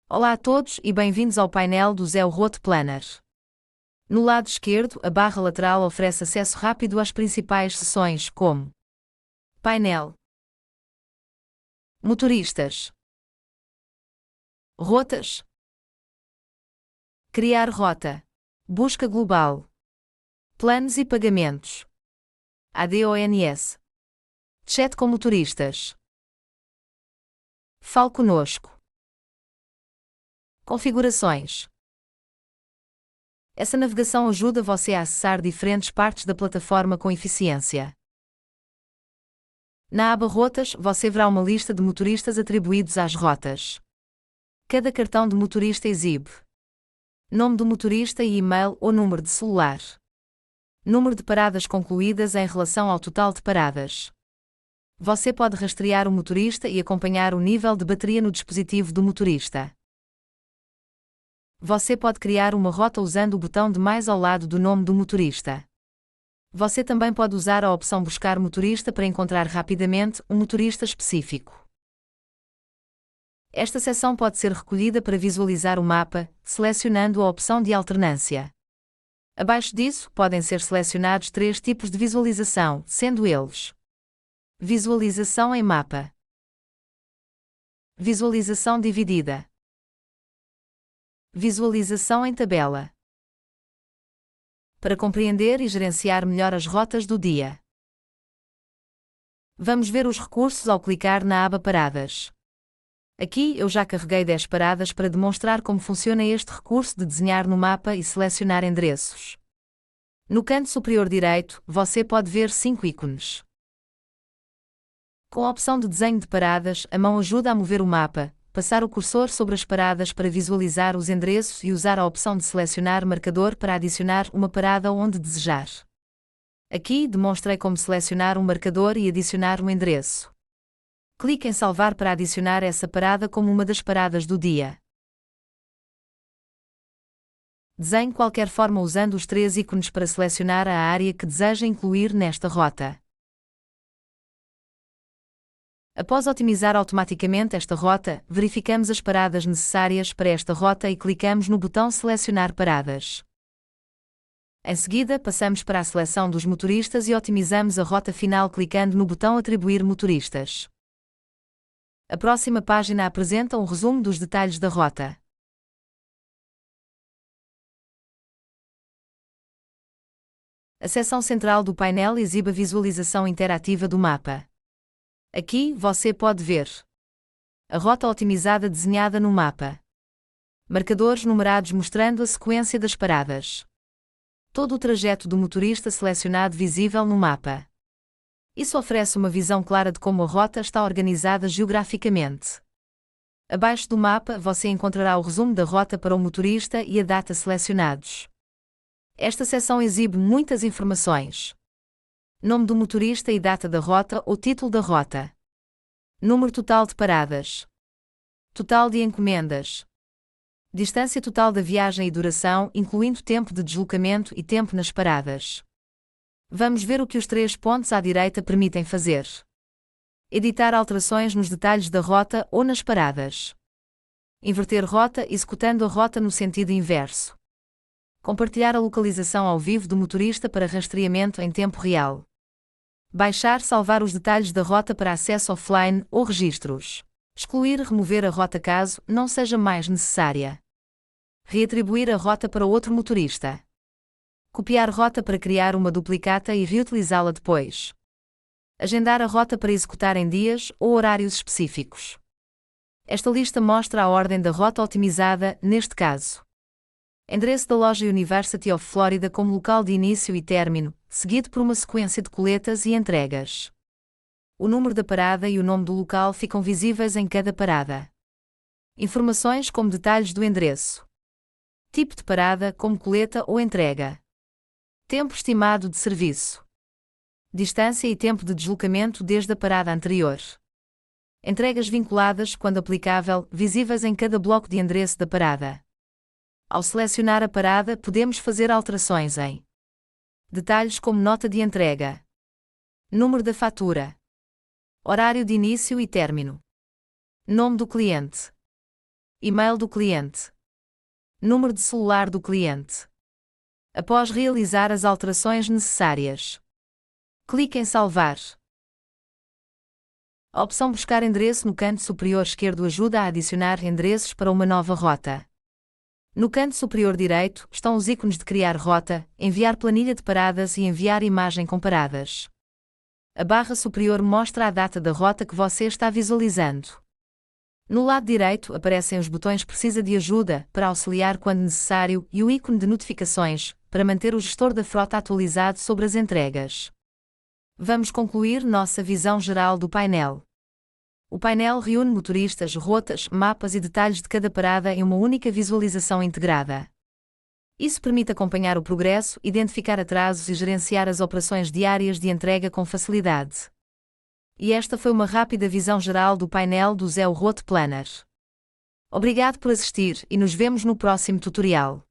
Olá a todos e bem-vindos ao painel do Zé Route Planner. No lado esquerdo, a barra lateral oferece acesso rápido às principais seções, como painel, motoristas, rotas, criar rota, busca global, planos e pagamentos, ADONS, chat com motoristas, fale conosco. Configurações. Essa navegação ajuda você a acessar diferentes partes da plataforma com eficiência. Na aba Rotas, você verá uma lista de motoristas atribuídos às rotas. Cada cartão de motorista exibe nome do motorista e e-mail ou número de celular. Número de paradas concluídas em relação ao total de paradas. Você pode rastrear o motorista e acompanhar o nível de bateria no dispositivo do motorista. Você pode criar uma rota usando o botão de mais ao lado do nome do motorista. Você também pode usar a opção Buscar motorista para encontrar rapidamente um motorista específico. Esta seção pode ser recolhida para visualizar o mapa, selecionando a opção de alternância. Abaixo disso, podem ser selecionados três tipos de visualização, sendo eles: visualização em mapa, visualização dividida, visualização em tabela. Para compreender e gerenciar melhor as rotas do dia, vamos ver os recursos ao clicar na aba Paradas. Aqui eu já carreguei 10 paradas para demonstrar como funciona este recurso de desenhar no mapa e selecionar endereços. No canto superior direito, você pode ver 5 ícones. Com a opção de desenho de paradas, a mão ajuda a mover o mapa, passar o cursor sobre as paradas para visualizar os endereços e usar a opção de selecionar marcador para adicionar uma parada onde desejar. Aqui demonstrei como selecionar um marcador e adicionar um endereço. Clique em salvar para adicionar essa parada como uma das paradas do dia. Desenhe qualquer forma usando os 3 ícones para selecionar a área que deseja incluir nesta rota. Após otimizar automaticamente esta rota, verificamos as paradas necessárias para esta rota e clicamos no botão Selecionar paradas. Em seguida, passamos para a seleção dos motoristas e otimizamos a rota final clicando no botão Atribuir motoristas. A próxima página apresenta um resumo dos detalhes da rota. A seção central do painel exibe a visualização interativa do mapa. Aqui, você pode ver a rota otimizada desenhada no mapa. Marcadores numerados mostrando a sequência das paradas. Todo o trajeto do motorista selecionado visível no mapa. Isso oferece uma visão clara de como a rota está organizada geograficamente. Abaixo do mapa, você encontrará o resumo da rota para o motorista e a data selecionados. Esta seção exibe muitas informações. Nome do motorista e data da rota ou título da rota. Número total de paradas. Total de encomendas. Distância total da viagem e duração, incluindo tempo de deslocamento e tempo nas paradas. Vamos ver o que os 3 pontos à direita permitem fazer. Editar alterações nos detalhes da rota ou nas paradas. Inverter rota executando a rota no sentido inverso. Compartilhar a localização ao vivo do motorista para rastreamento em tempo real. Baixar/salvar os detalhes da rota para acesso offline ou registros. Excluir/remover a rota caso não seja mais necessária. Reatribuir a rota para outro motorista. Copiar rota para criar uma duplicata e reutilizá-la depois. Agendar a rota para executar em dias ou horários específicos. Esta lista mostra a ordem da rota otimizada, neste caso. Endereço da loja University of Florida como local de início e término, seguido por uma sequência de coletas e entregas. O número da parada e o nome do local ficam visíveis em cada parada. Informações como detalhes do endereço. Tipo de parada, como coleta ou entrega. Tempo estimado de serviço. Distância e tempo de deslocamento desde a parada anterior. Entregas vinculadas, quando aplicável, visíveis em cada bloco de endereço da parada. Ao selecionar a parada, podemos fazer alterações em detalhes como nota de entrega, número da fatura, horário de início e término, nome do cliente, E-mail do cliente. Número de celular do cliente. Após realizar as alterações necessárias, clique em salvar. A opção Buscar endereço no canto superior esquerdo ajuda a adicionar endereços para uma nova rota. No canto superior direito estão os ícones de Criar rota, Enviar planilha de paradas e Enviar imagem com paradas. A barra superior mostra a data da rota que você está visualizando. No lado direito aparecem os botões Precisa de ajuda, para auxiliar quando necessário, e o ícone de notificações, para manter o gestor da frota atualizado sobre as entregas. Vamos concluir nossa visão geral do painel. O painel reúne motoristas, rotas, mapas e detalhes de cada parada em uma única visualização integrada. Isso permite acompanhar o progresso, identificar atrasos e gerenciar as operações diárias de entrega com facilidade. E esta foi uma rápida visão geral do painel do ZEO Route Planner. Obrigado por assistir e nos vemos no próximo tutorial.